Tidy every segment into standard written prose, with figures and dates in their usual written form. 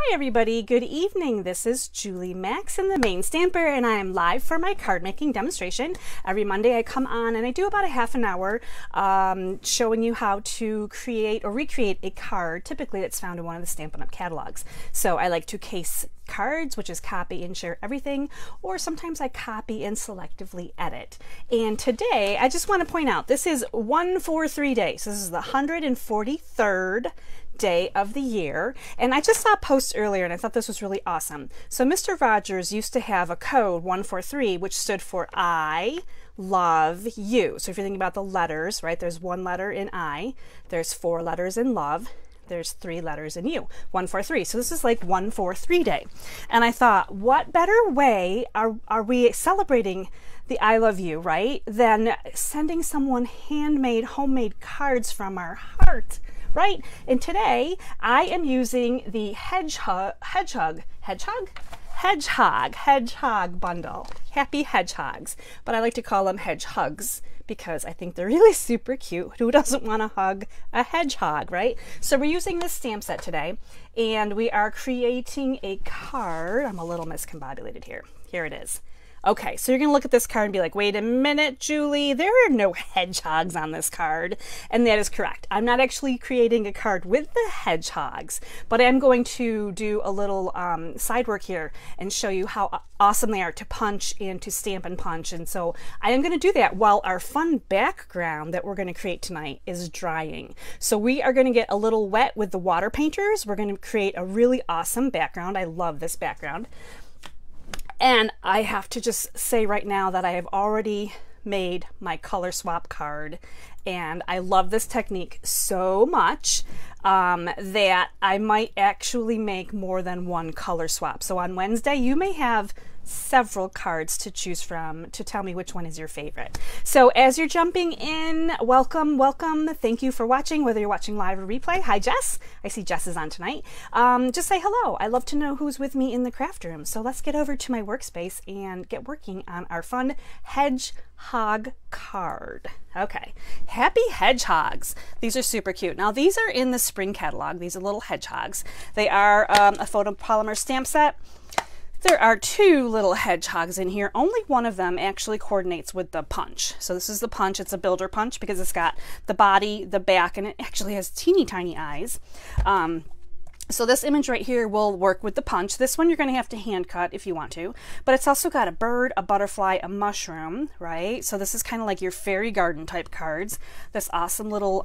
Hi everybody, good evening. This is Julie Maxon, the main stamper, and I am live for my card making demonstration. Every Monday I come on and I do about a half an hour showing you how to create or recreate a card, typically that's found in one of the Stampin' Up! Catalogs. So I like to case cards, which is copy and share everything, or sometimes I copy and selectively edit. And today I just want to point out this is 143 days. This is the 143rd day of the year, and I just saw a post earlier and I thought this was really awesome. So Mr. Rogers used to have a code 143 which stood for I love you. So if you're thinking about the letters, right, there's one letter in I, there's 4 letters in love, there's 3 letters in you, 143. So this is like 143 day. And I thought, what better way are we celebrating the I love you, right, than sending someone handmade, homemade cards from our heart, right? And today I am using the Hedgehog bundle. Happy Hedgehogs, but I like to call them Hedgehogs because I think they're really super cute. Who doesn't want to hug a hedgehog, right? So we're using this stamp set today, and we are creating a card. I'm a little miscombobulated here. Here it is. Okay, so you're going to look at this card and be like, wait a minute, Julie, there are no hedgehogs on this card. And that is correct. I'm not actually creating a card with the hedgehogs, but I'm going to do a little side work here and show you how awesome they are to punch and to stamp and punch. And so I am going to do that while our fun background that we're going to create tonight is drying. So we are going to get a little wet with the water painters. We're going to create a really awesome background. I love this background. And I have to just say right now that I have already made my color swap card, and I love this technique so much that I might actually make more than one color swap. So on Wednesday you may have several cards to choose from to tell me which one is your favorite. So as you're jumping in, welcome. Thank you for watching, whether you're watching live or replay. Hi Jess, I see Jess is on tonight. Just say hello. I love to know who's with me in the craft room. So let's get over to my workspace and get working on our fun hedgehog card. Okay, happy hedgehogs. These are super cute. Now these are in the spring catalog. These are little hedgehogs. They are a photopolymer stamp set. There are 2 little hedgehogs in here. Only one of them actually coordinates with the punch. So this is the punch. It's a builder punch because it's got the body, the back, and it actually has teeny tiny eyes. So this image right here will work with the punch. This one you're going to have to hand cut if you want to, but it's also got a bird, a butterfly, a mushroom, right? So this is kind of like your fairy garden type cards. This awesome little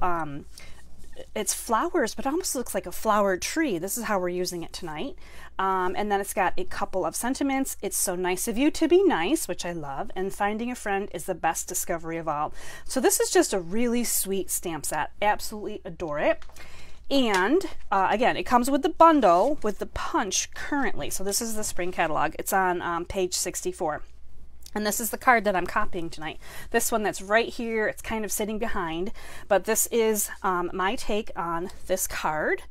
it's flowers, but it almost looks like a flower tree. This is how we're using it tonight. And then it's got a couple of sentiments. It's so nice of you to be nice, which I love, and finding a friend is the best discovery of all. So this is just a really sweet stamp set. Absolutely adore it. And again, it comes with the bundle with the punch currently. So this is the spring catalog. It's on page 64. And this is the card that I'm copying tonight. This one that's right here, it's kind of sitting behind, but this is my take on this card.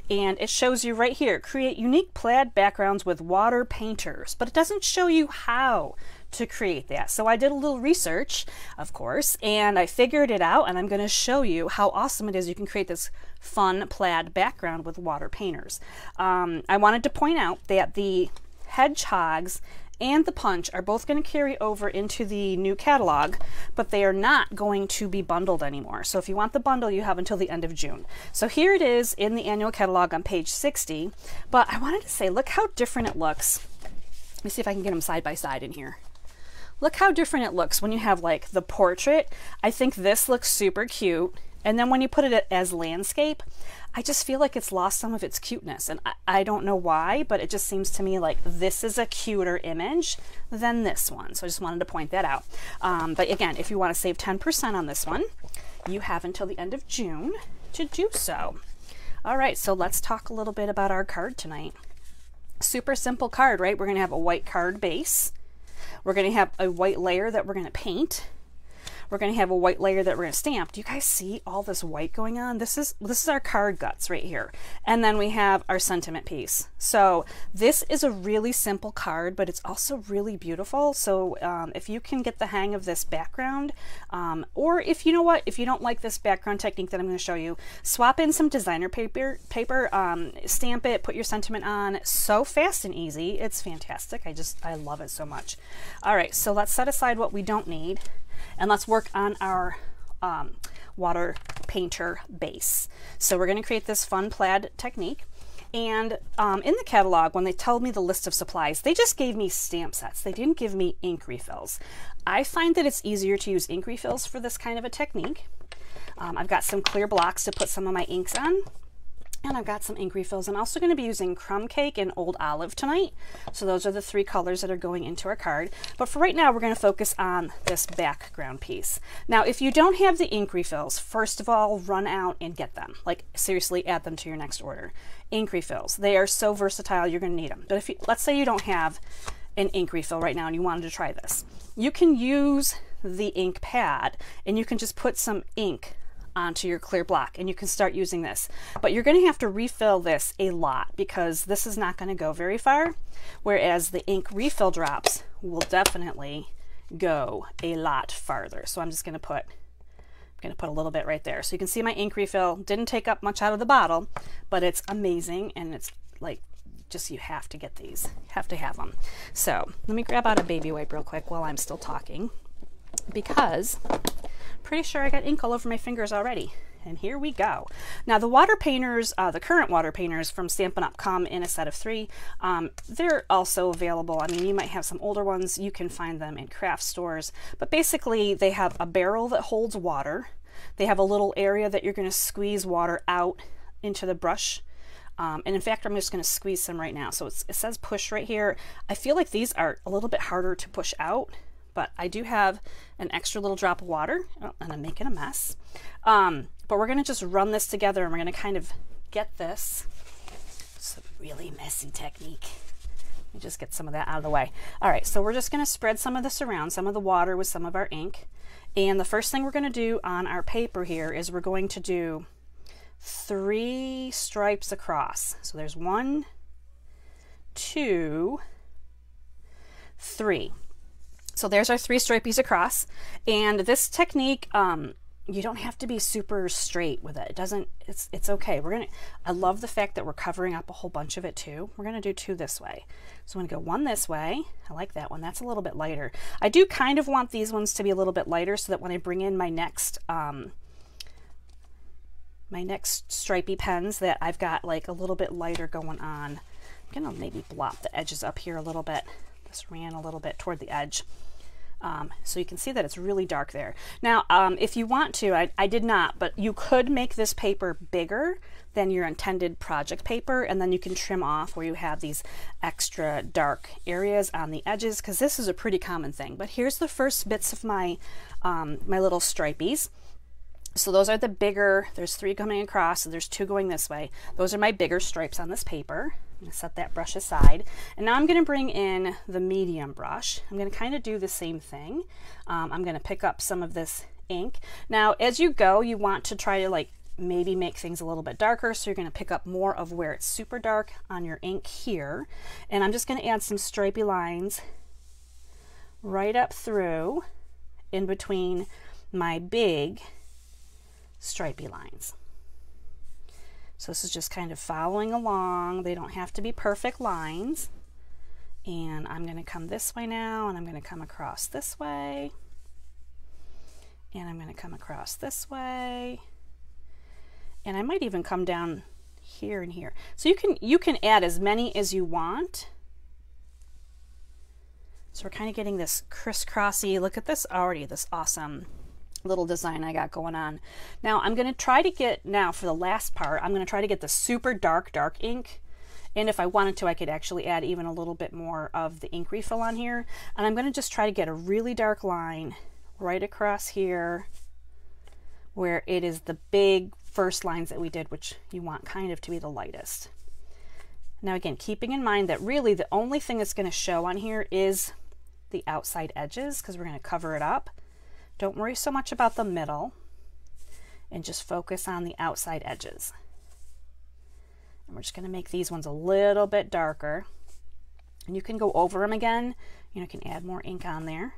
And it shows you right here, create unique plaid backgrounds with water painters, but it doesn't show you how to create that. So I did a little research, of course, and I figured it out, and I'm going to show you how awesome it is you can create this fun plaid background with water painters. I wanted to point out that the hedgehogs and the punch are both going to carry over into the new catalog, but they are not going to be bundled anymore. So if you want the bundle, you have until the end of June. So here it is in the annual catalog on page 60, but I wanted to say, look how different it looks. Let me see if I can get them side by side in here. Look how different it looks when you have like the portrait. I think this looks super cute. And then when you put it as landscape, I just feel like it's lost some of its cuteness. And I don't know why, but it just seems to me like this is a cuter image than this one. So I just wanted to point that out. But again, if you want to save 10% on this one, you have until the end of June to do so. All right, so let's talk a little bit about our card tonight. Super simple card, right? We're going to have a white card base. We're going to have a white layer that we're going to paint. we're going to have a white layer that we're going to stamp. Do you guys see all this white going on? This is our card guts right here. And then we have our sentiment piece. So this is a really simple card, but it's also really beautiful. So if you can get the hang of this background, or if you know what, if you don't like this background technique that I'm going to show you, swap in some designer paper, stamp it, put your sentiment on. So fast and easy. It's fantastic. I love it so much. All right, so let's set aside what we don't need, and let's work on our water painter base. So we're going to create this fun plaid technique. And in the catalog, when they told me the list of supplies, they just gave me stamp sets. They didn't give me ink refills. I find that it's easier to use ink refills for this kind of a technique. I've got some clear blocks to put some of my inks on. And I've got some ink refills. I'm also going to be using Crumb Cake and Old Olive tonight. So those are the 3 colors that are going into our card. But for right now, we're going to focus on this background piece. Now, if you don't have the ink refills, first of all, run out and get them. Like, seriously, add them to your next order. Ink refills. They are so versatile, you're going to need them. But if you, let's say you don't have an ink refill right now and you wanted to try this, you can use the ink pad and you can just put some ink onto your clear block and you can start using this. But you're going to have to refill this a lot because this is not going to go very far, whereas the ink refill drops will definitely go a lot farther. So I'm just going to put a little bit right there. So you can see my ink refill didn't take up much out of the bottle, but it's amazing, and it's like, just, you have to get these, have to have them. So let me grab out a baby wipe real quick while I'm still talking, because pretty sure I got ink all over my fingers already. And here we go. Now the water painters, the current water painters from Stampin' Up! Come in a set of 3. They're also available. I mean, you might have some older ones. You can find them in craft stores. But basically, they have a barrel that holds water. They have a little area that you're going to squeeze water out into the brush. And in fact, I'm just going to squeeze some right now. So it says push right here. I feel like these are a little bit harder to push out, but I do have an extra little drop of water, and I'm making a mess. But we're going to just run this together, and we're going to kind of get this. It's a really messy technique. Let me just get some of that out of the way. All right, so we're just going to spread some of this around, some of the water with some of our ink. And the first thing we're going to do on our paper here is we're going to do 3 stripes across. So there's 1, 2, 3. So there's our 3 stripies across. And this technique, you don't have to be super straight with it. It doesn't, it's okay. I love the fact that we're covering up a whole bunch of it too. We're gonna do 2 this way. So I'm gonna go 1 this way. I like that one. That's a little bit lighter. I do kind of want these ones to be a little bit lighter so that when I bring in my next stripey pens, that I've got like a little bit lighter going on. I'm gonna maybe blop the edges up here a little bit. This ran a little bit toward the edge. So you can see that it's really dark there. Now, if you want to, I did not, but you could make this paper bigger than your intended project paper, and then you can trim off where you have these extra dark areas on the edges, because this is a pretty common thing. But here's the first bits of my, my little stripies. So those are the bigger, there's 3 coming across, so there's 2 going this way. Those are my bigger stripes on this paper. I'm going to set that brush aside. And now I'm going to bring in the medium brush. I'm going to kind of do the same thing. I'm going to pick up some of this ink. Now, as you go, you want to try to like maybe make things a little bit darker. So you're going to pick up more of where it's super dark on your ink here. And I'm just going to add some stripy lines right up through in between my big stripy lines. So this is just kind of following along. They don't have to be perfect lines. And I'm going to come this way now, and I'm going to come across this way. And I'm going to come across this way. And I might even come down here and here. So you can add as many as you want. So we're kind of getting this crisscrossy. Look at this already, this awesome little design I got going on. Now I'm going to try to get, now for the last part, I'm going to try to get the super dark ink. And if I wanted to, I could actually add even a little bit more of the ink refill on here. And I'm going to just try to get a really dark line right across here where it is the big first lines that we did, which you want kind of to be the lightest. Now again, keeping in mind that really the only thing that's going to show on here is the outside edges, because we're going to cover it up. Don't worry so much about the middle and just focus on the outside edges. And we're just going to make these ones a little bit darker. And you can go over them again. You can add more ink on there.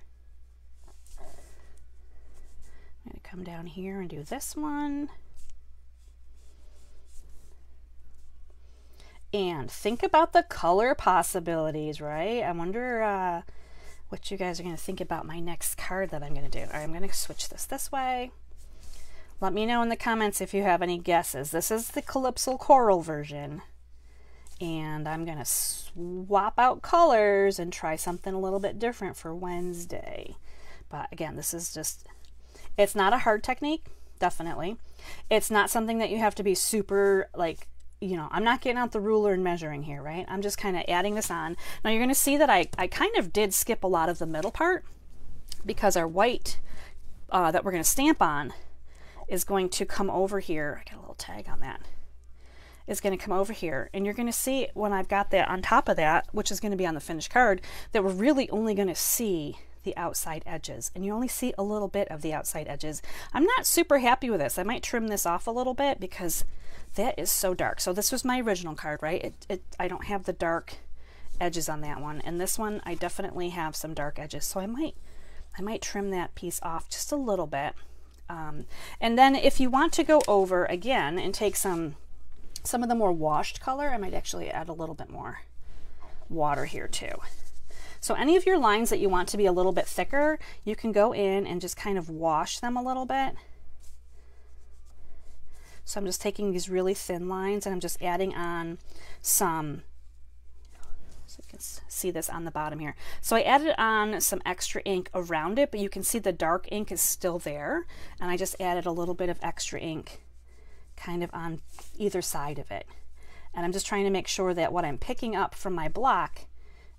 I'm going to come down here and do this one. And think about the color possibilities, right? I wonder what you guys are going to think about my next card that I'm going to do. All right, I'm going to switch this way. Let me know in the comments if you have any guesses. This is the Calypso Coral version. And I'm going to swap out colors and try something a little bit different for Wednesday. But again, this is just, it's not a hard technique, definitely. It's not something that you have to be super, like, I'm not getting out the ruler and measuring here, right? I'm just kind of adding this on. Now you're going to see that I kind of did skip a lot of the middle part because our white that we're going to stamp on is going to come over here. I got a little tag on that. Is going to come over here, and you're going to see when I've got that on top of that, which is going to be on the finished card, that we're really only going to see the outside edges, and you only see a little bit of the outside edges. I'm not super happy with this. I might trim this off a little bit because that is so dark. So this was my original card, right? I don't have the dark edges on that one, and this one I definitely have some dark edges, so I might trim that piece off just a little bit. And then if you want to go over again and take some of the more washed color, I might actually add a little bit more water here too. So any of your lines that you want to be a little bit thicker, you can go in and just kind of wash them a little bit. So I'm just taking these really thin lines and I'm just adding on some, so you can see this on the bottom here. So I added on some extra ink around it, but you can see the dark ink is still there. And I just added a little bit of extra ink kind of on either side of it. And I'm just trying to make sure that what I'm picking up from my block,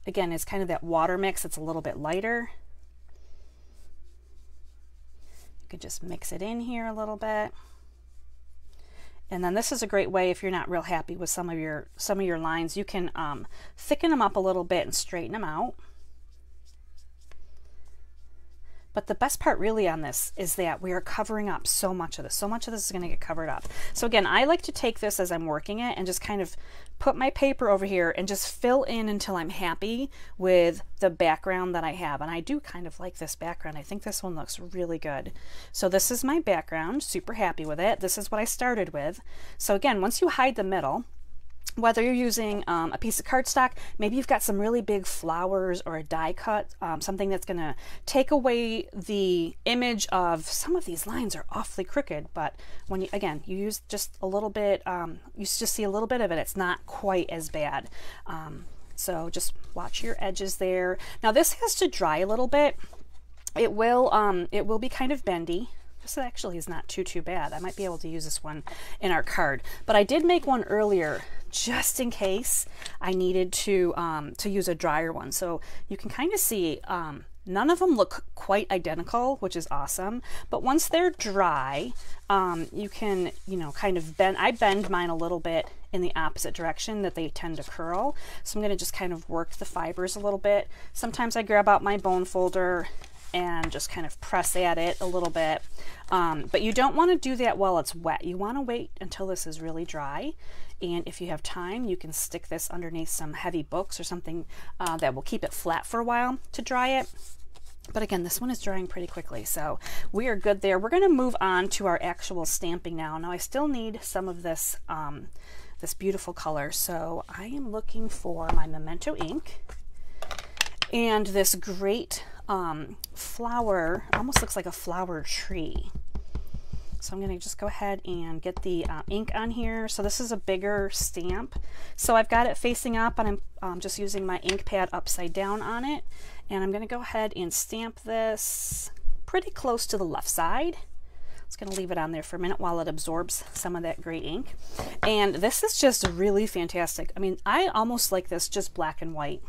again, is kind of that water mix. It's a little bit lighter. You could just mix it in here a little bit. And then this is a great way if you're not real happy with some of your lines. You can thicken them up a little bit and straighten them out. But the best part really on this is that we are covering up so much of this. So much of this is going to get covered up. So again, I like to take this as I'm working it and just kind of put my paper over here and just fill in until I'm happy with the background that I have. And I do kind of like this background. I think this one looks really good. So this is my background, super happy with it. This is what I started with. So again, once you hide the middle, whether you're using a piece of cardstock, maybe you've got some really big flowers or a die cut, something that's going to take away the image of some of these lines are awfully crooked, but when you, again, you use just a little bit, you just see a little bit of it, it's not quite as bad. So just watch your edges there. Now this has to dry a little bit. It will be kind of bendy. This actually is not too bad. I might be able to use this one in our card, but I did make one earlier just in case I needed to use a drier one. So you can kind of see none of them look quite identical, which is awesome. But once they're dry, you can, kind of bend. I bend mine a little bit in the opposite direction that they tend to curl. So I'm going to just kind of work the fibers a little bit. Sometimes I grab out my bone folder and just kind of press at it a little bit. But you don't want to do that while it's wet. You want to wait until this is really dry. And if you have time, you can stick this underneath some heavy books or something that will keep it flat for a while to dry it. But again, this one is drying pretty quickly, so we are good there. We're going to move on to our actual stamping now. Now I still need some of this, this beautiful color. So I am looking for my Memento ink and this great flower, almost looks like a flower tree. So I'm going to just go ahead and get the ink on here. So this is a bigger stamp. So I've got it facing up and I'm just using my ink pad upside down on it. And I'm going to go ahead and stamp this pretty close to the left side. Just going to leave it on there for a minute while it absorbs some of that great ink. And this is just really fantastic. I mean, I almost like this just black and white.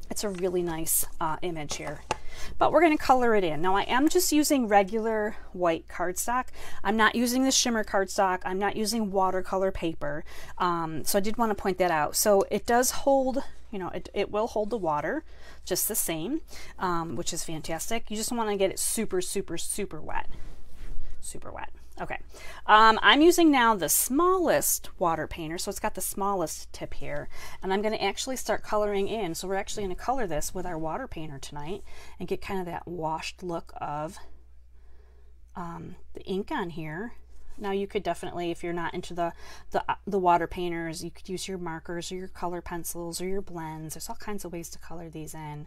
It's a really nice image here. But we're going to color it in. Now I am just using regular white cardstock. I'm not using the shimmer cardstock. I'm not using watercolor paper. So I did want to point that out. So it does hold You know, it will hold the water just the same, which is fantastic. You just want to get it super, super, super wet. Super wet. Okay. I'm using now the smallest water painter, so it's got the smallest tip here, and I'm going to actually start coloring in. So we're actually going to color this with our water painter tonight and get kind of that washed look of the ink on here. Now you could definitely, if you're not into the water painters, you could use your markers or your color pencils or your blends. There's all kinds of ways to color these in.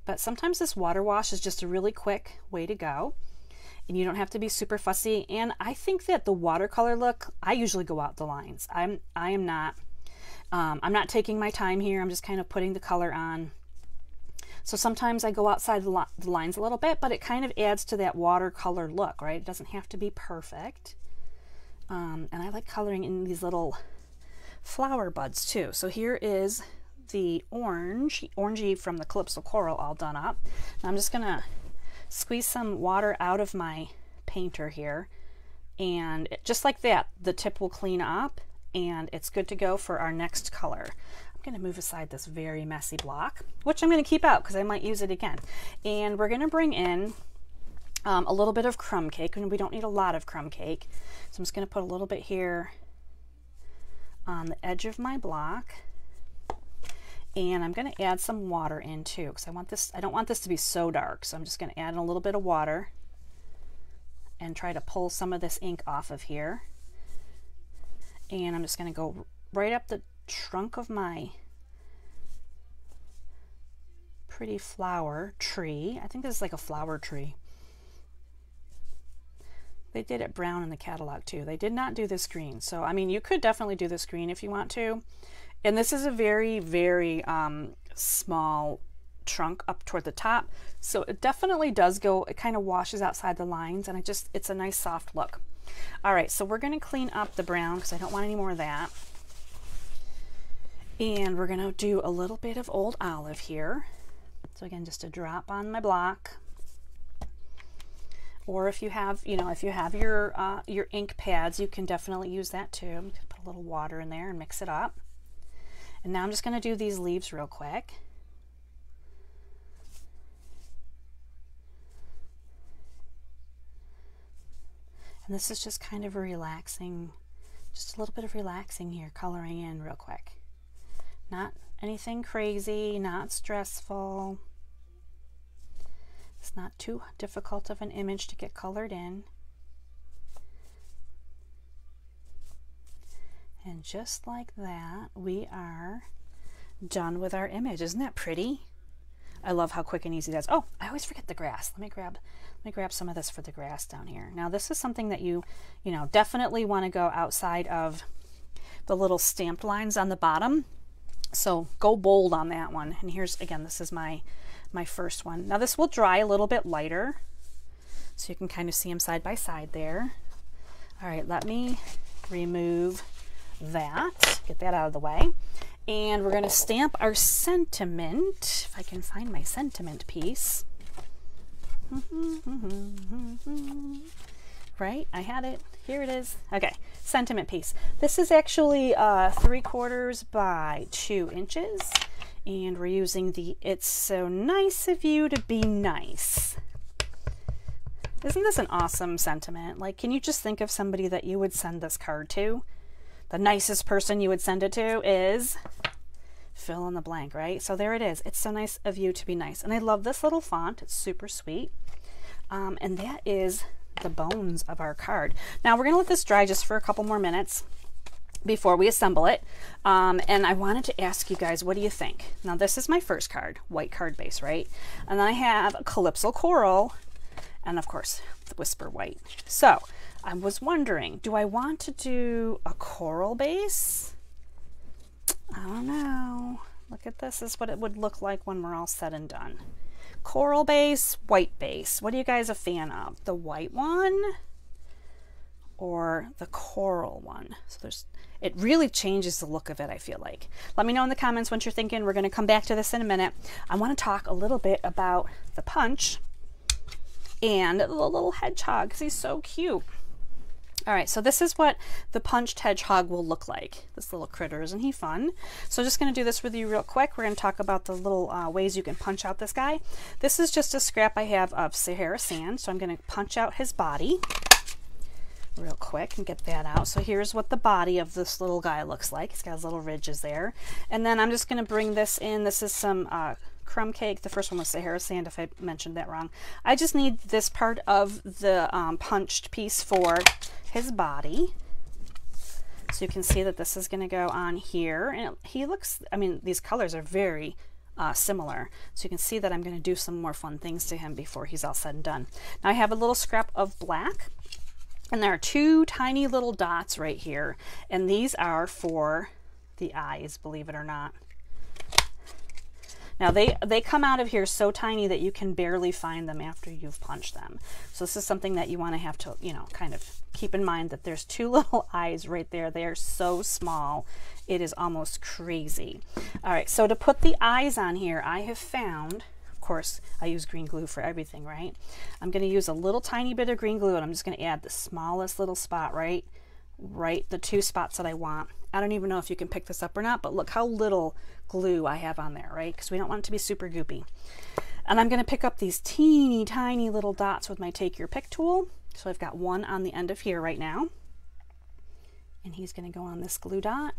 But sometimes this water wash is just a really quick way to go. And you don't have to be super fussy. And I think that the watercolor look, I usually go out the lines. I'm not taking my time here. I'm just kind of putting the color on. So sometimes I go outside the lines a little bit, but it kind of adds to that watercolor look, right? It doesn't have to be perfect. And I like coloring in these flower buds too. So here is the orangey from the Calypso Coral all done up. Now I'm just gonna squeeze some water out of my painter here, and just like that, the tip will clean up and it's good to go for our next color. I'm going to move aside this very messy block, which I'm going to keep out because I might use it again. And we're going to bring in a little bit of crumb cake, and we don't need a lot of crumb cake. So I'm just going to put a little bit here on the edge of my block. And I'm going to add some water in too, because I don't want this to be so dark. So I'm just going to add in a little bit of water and try to pull some of this ink off of here. And I'm just going to go right up the trunk of my pretty flower tree. I think this is like a flower tree. They did it brown in the catalog too. They did not do this green. So, I mean, you could definitely do this green if you want to. And this is a very, very small trunk up toward the top. So it definitely does go, it kind of washes outside the lines, and it's a nice soft look. All right, so we're going to clean up the brown because I don't want any more of that. And we're going to do a little bit of Old Olive here. So again, just a drop on my block. Or if you have, your ink pads, you can definitely use that too. I'm going to put a little water in there and mix it up. And now I'm just going to do these leaves real quick. And this is just kind of a relaxing, just a little bit of relaxing here, coloring in real quick. Not anything crazy, not stressful. It's not too difficult of an image to get colored in. And just like that, we are done with our image. Isn't that pretty? I love how quick and easy that's. Oh, I always forget the grass. Let me grab some of this for the grass down here. Now this is something that you definitely want to go outside of the little stamped lines on the bottom. So go bold on that one. And here's, again, this is my first one. Now this will dry a little bit lighter, so you can kind of see them side by side there. All right, let me remove that, get that out of the way. And we're going to stamp our sentiment, if I can find my sentiment piece. Right, I had it. Here it is. Okay, sentiment piece. This is actually 3/4 by 2 inches. And we're using the It's So Nice of You to Be Nice. Isn't this an awesome sentiment? Like, can you just think of somebody that you would send this card to? The nicest person you would send it to is fill in the blank, right? So there it is. It's so nice of you to be nice. And I love this little font. It's super sweet. And that is the bones of our card. Now we're going to let this dry just for a couple more minutes before we assemble it. And I wanted to ask you guys, what do you think? Now this is my first card, white card base, right? And I have a Calypso Coral and of course the Whisper White. So I was wondering, do I want to do a coral base? I don't know. Look at this. This is what it would look like when we're all said and done. Coral base, white base. What are you guys a fan of? The white one or the coral one? So it really changes the look of it, I feel like. Let me know in the comments what you're thinking. We're going to come back to this in a minute. I want to talk a little bit about the Punch and the little hedgehog because he's so cute. All right, so this is what the punched hedgehog will look like. This little critter, isn't he fun? So I'm just going to do this with you real quick. We're going to talk about the little ways you can punch out this guy. This is just a scrap I have of Sahara sand, so I'm going to punch out his body real quick and get that out. So here's what the body of this little guy looks like. He's got his little ridges there. And then I'm just going to bring this in. This is some crumb cake. The first one was Sahara sand, if I mentioned that wrong. I just need this part of the punched piece for his body. So you can see that this is going to go on here. And he looks, I mean, these colors are very similar. So you can see that I'm going to do some more fun things to him before he's all said and done. Now I have a little scrap of black. And there are two tiny little dots right here. And these are for the eyes, believe it or not. Now they come out of here so tiny that you can barely find them after you've punched them. So this is something that you want to have to, you know, kind of keep in mind, that there's two little eyes right there. They are so small. It is almost crazy. All right, so to put the eyes on here, I have found, of course, I use green glue for everything, right? I'm going to use a little tiny bit of green glue, and I'm just going to add the smallest little spot, right the two spots that I want. I don't even know if you can pick this up or not, but look how little glue I have on there, right? Because we don't want it to be super goopy. And I'm going to pick up these teeny tiny little dots with my Take Your Pick tool. So I've got one on the end of here right now. And he's going to go on this glue dot.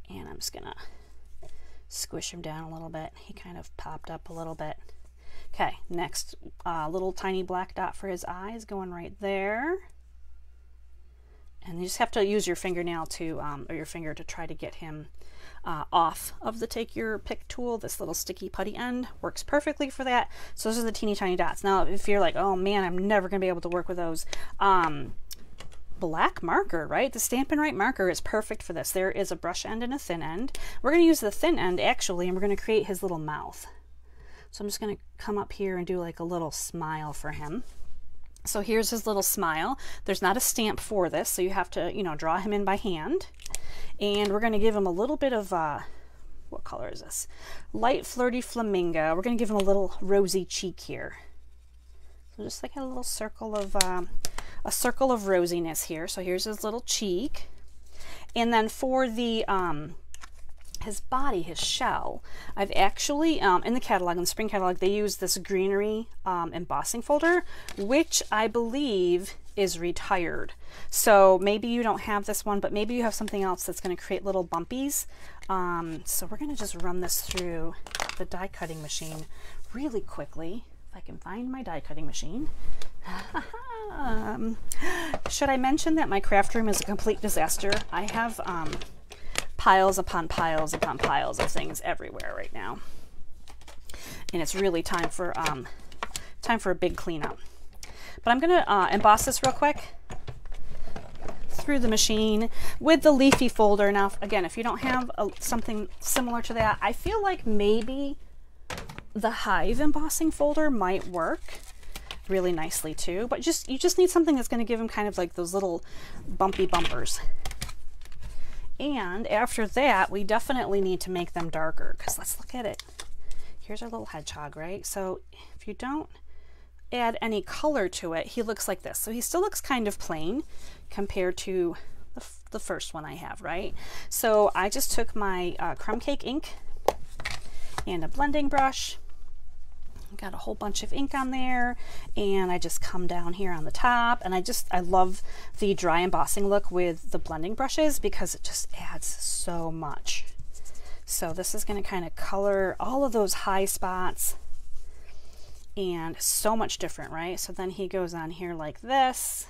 And I'm just going to squish him down a little bit. He kind of popped up a little bit. Okay, next little tiny black dot for his eyes going right there. And you just have to use your fingernail to, or your finger to try to get him off of the Take Your Pick tool. This little sticky putty end works perfectly for that. So those are the teeny tiny dots. Now, if you're like, oh man, I'm never going to be able to work with those, black marker, right? The Stampin' Write marker is perfect for this. There is a brush end and a thin end. We're going to use the thin end actually, and we're going to create his little mouth. So I'm just going to come up here and do like a little smile for him. So here's his little smile. There's not a stamp for this, so you have to, you know, draw him in by hand. And we're going to give him a little bit of, what color is this? Light Flirty Flamingo. We're going to give him a little rosy cheek here. So just like a little circle of rosiness here. So here's his little cheek. And then for the, his body, his shell, I've actually, in the catalog, in the spring catalog, they use this greenery embossing folder, which I believe is retired. So maybe you don't have this one, but maybe you have something else that's going to create little bumpies. So we're going to just run this through the die cutting machine really quickly. If I can find my die cutting machine. Should I mention that my craft room is a complete disaster? I have piles upon piles upon piles of things everywhere right now, and it's really time for a big cleanup. But I'm gonna emboss this real quick through the machine with the leafy folder. Now again, if you don't have something similar to that, I feel like maybe the Hive embossing folder might work really nicely too, but you just need something that's going to give them kind of like those little bumpy bumpers. And after that, we definitely need to make them darker, because let's look at it. Here's our little hedgehog, right? So if you don't add any color to it, he looks like this. So he still looks kind of plain compared to the first one I have, right? So I just took my crumb cake ink and a blending brush. Got a whole bunch of ink on there, and I just come down here on the top, and I love the dry embossing look with the blending brushes because it just adds so much. So this is going to kind of color all of those high spots, and so much different, right? So then he goes on here like this.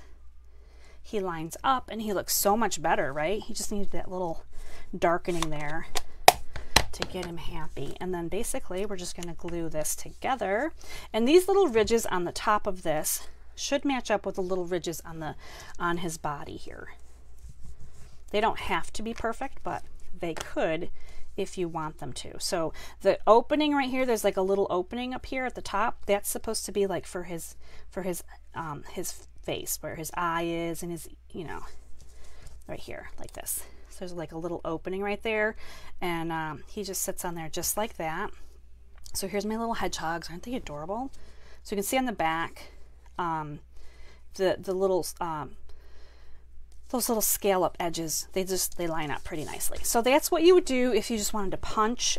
He lines up and he looks so much better, right? He just needs that little darkening there to get him happy. And then basically we're just going to glue this together, and these little ridges on the top of this should match up with the little ridges on his body here. They don't have to be perfect, but they could if you want them to. So the opening right here, there's like a little opening up here at the top. That's supposed to be like for his face, where his eye is, and his, you know, right here like this. So there's like a little opening right there, and he just sits on there just like that. So here's my little hedgehogs. Aren't they adorable? So you can see on the back the little those little scallop edges, they line up pretty nicely. So that's what you would do if you just wanted to punch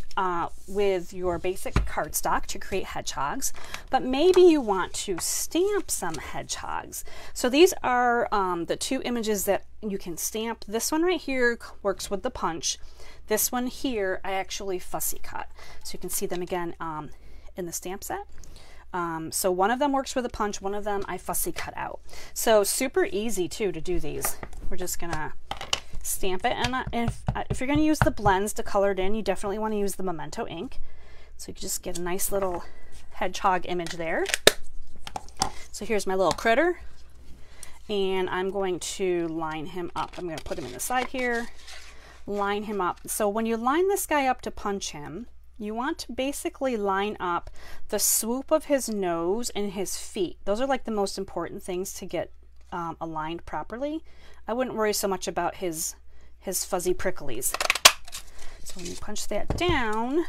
with your basic cardstock to create hedgehogs. But maybe you want to stamp some hedgehogs. So these are the two images that you can stamp. This one right here works with the punch. This one here I actually fussy cut. So you can see them again in the stamp set. So one of them works with a punch, one of them I fussy cut out. So super easy too to do these. We're just gonna stamp it, and if you're gonna use the blends to color it in, you definitely want to use the Memento ink. So you can just get a nice little hedgehog image there. So here's my little critter, and I'm going to line him up. I'm gonna put him in the side here, line him up. So when you line this guy up to punch him, you want to basically line up the swoop of his nose and his feet. Those are like the most important things to get aligned properly. I wouldn't worry so much about his fuzzy pricklies. So when you punch that down,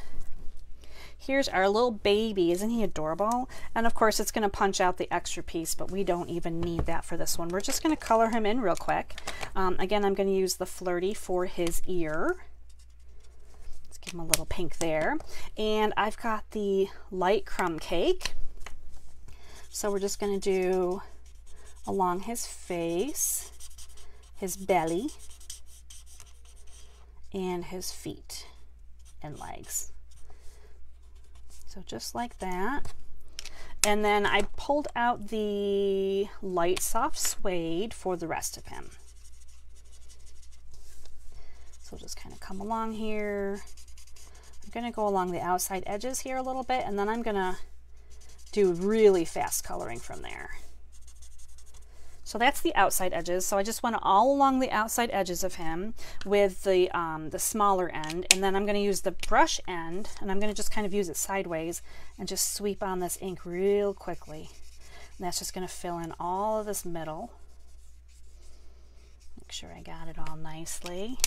here's our little baby. Isn't he adorable? And of course it's going to punch out the extra piece, but we don't even need that for this one. We're just going to color him in real quick. Again, I'm going to use the Flirty for his ear. Give him a little pink there. And I've got the light crumb cake. So we're just going to do along his face, his belly, and his feet and legs. So just like that. And then I pulled out the light soft suede for the rest of him. So just kind of come along here. I'm going to go along the outside edges here a little bit, and then I'm going to do really fast coloring from there. So that's the outside edges. So I just went all along the outside edges of him with the smaller end, and then I'm going to use the brush end, and I'm going to just kind of use it sideways and just sweep on this ink real quickly. And that's just going to fill in all of this middle. Make sure I got it all nicely.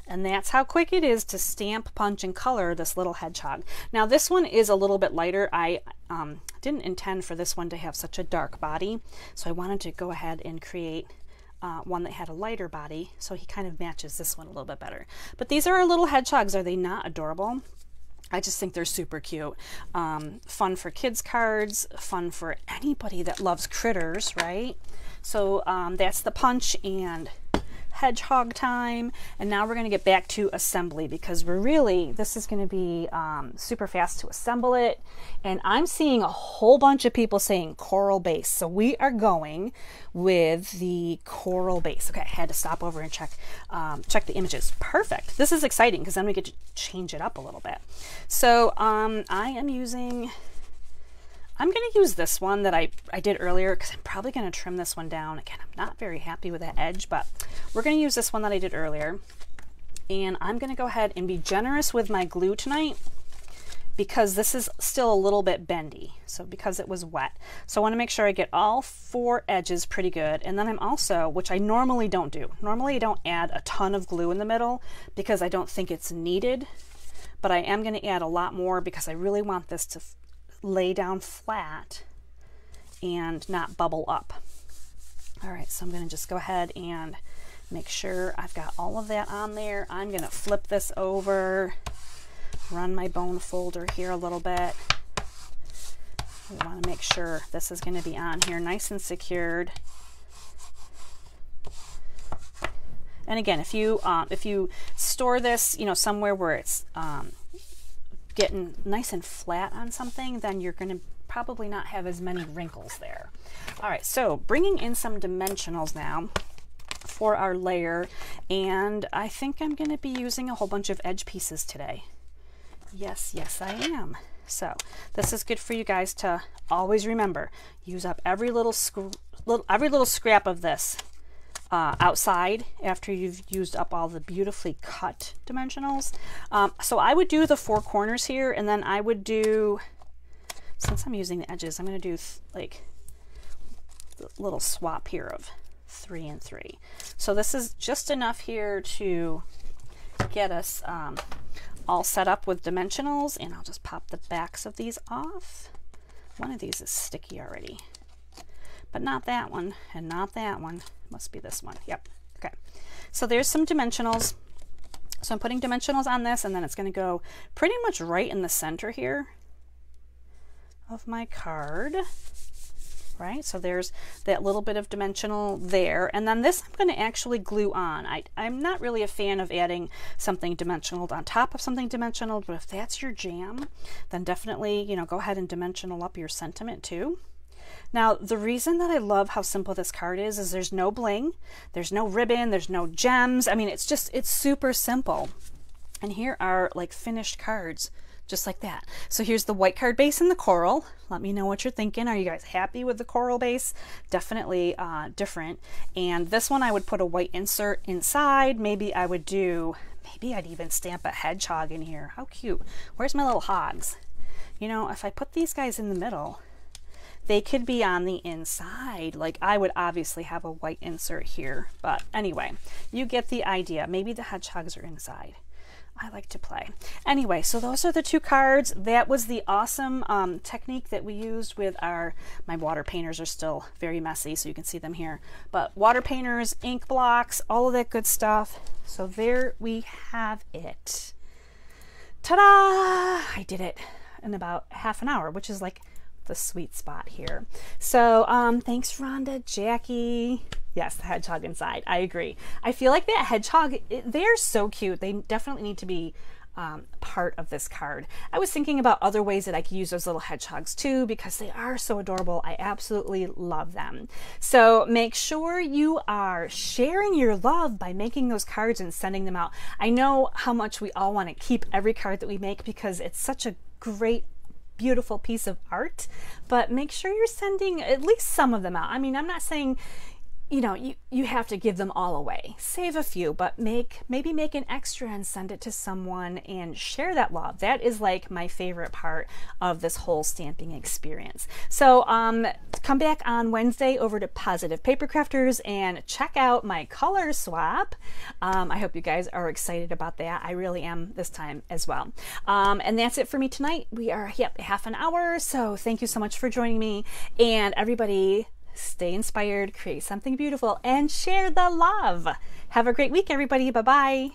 And that's how quick it is to stamp, punch, and color this little hedgehog. Now this one is a little bit lighter. I didn't intend for this one to have such a dark body, so I wanted to go ahead and create one that had a lighter body, so he kind of matches this one a little bit better. But these are our little hedgehogs. Are they not adorable? I just think they're super cute. Fun for kids cards, fun for anybody that loves critters, right? So that's the punch and hedgehog time. And now we're going to get back to assembly, because this is going to be super fast to assemble it. And I'm seeing a whole bunch of people saying coral base, so we are going with the coral base. Okay, I had to stop over and check the images. Perfect. This is exciting because then we get to change it up a little bit. So I'm going to use this one that I did earlier, because I'm probably going to trim this one down. Again, I'm not very happy with that edge, but we're going to use this one that I did earlier. And I'm going to go ahead and be generous with my glue tonight, because this is still a little bit bendy. So because it was wet. So I want to make sure I get all 4 edges pretty good. And then I'm also, which I normally don't do, normally I don't add a ton of glue in the middle because I don't think it's needed. But I am going to add a lot more because I really want this to lay down flat and not bubble up. All right, so I'm going to just go ahead and make sure I've got all of that on there. I'm going to flip this over, run my bone folder here a little bit. We want to make sure this is going to be on here nice and secured. And again, if you store this, somewhere where it's getting nice and flat on something, then you're going to probably not have as many wrinkles there. All right, so bringing in some dimensionals now for our layer, and I think I'm going to be using a whole bunch of edge pieces today. Yes, I am. So this is good for you guys to always remember. Use up every little scrap of this outside after you've used up all the beautifully cut dimensionals. So I would do the 4 corners here, and then I would do, since I'm using the edges, I'm going to do like a little swap here of 3 and 3. So this is just enough here to get us all set up with dimensionals, and I'll just pop the backs of these off. One of these is sticky already, but not that one, and not that one. Must be this one. Yep. Okay. So there's some dimensionals. So I'm putting dimensionals on this, and then it's going to go pretty much right in the center here of my card. Right, so there's that little bit of dimensional there, and then this I'm going to actually glue on. I'm not really a fan of adding something dimensional on top of something dimensional, but if that's your jam, then definitely, you know, go ahead and dimensional up your sentiment too. Now, the reason that I love how simple this card is there's no bling, there's no ribbon, there's no gems. I mean, it's super simple. And here are like finished cards. Just like that. So here's the white card base and the coral. Let me know what you're thinking. Are you guys happy with the coral base? Definitely different. And this one I would put a white insert inside. Maybe I'd even stamp a hedgehog in here. How cute. Where's my little hogs? You know, if I put these guys in the middle, they could be on the inside. Like, I would obviously have a white insert here. But anyway, you get the idea. Maybe the hedgehogs are inside. I like to play. Anyway, so those are the two cards. That was the awesome technique that we used with my water painters are still very messy, so you can see them here. But water painters, ink blocks, all of that good stuff. So there we have it. Ta-da! I did it in about half an hour, which is like the sweet spot here. So thanks, Rhonda, Jackie. Yes, the hedgehog inside. I agree. I feel like that hedgehog, they're so cute. They definitely need to be part of this card. I was thinking about other ways that I could use those little hedgehogs too, because they are so adorable. I absolutely love them. So make sure you are sharing your love by making those cards and sending them out. I know how much we all want to keep every card that we make because it's such a great, beautiful piece of art, but make sure you're sending at least some of them out. I mean, I'm not saying, you know, you have to give them all away. Save a few, but maybe make an extra and send it to someone and share that love. That is like my favorite part of this whole stamping experience. So come back on Wednesday over to Positive Paper Crafters and check out my color swap. I hope you guys are excited about that. I really am this time as well. And that's it for me tonight. We are, half an hour. So thank you so much for joining me, and everybody, stay inspired, create something beautiful, and share the love. Have a great week, everybody. Bye-bye.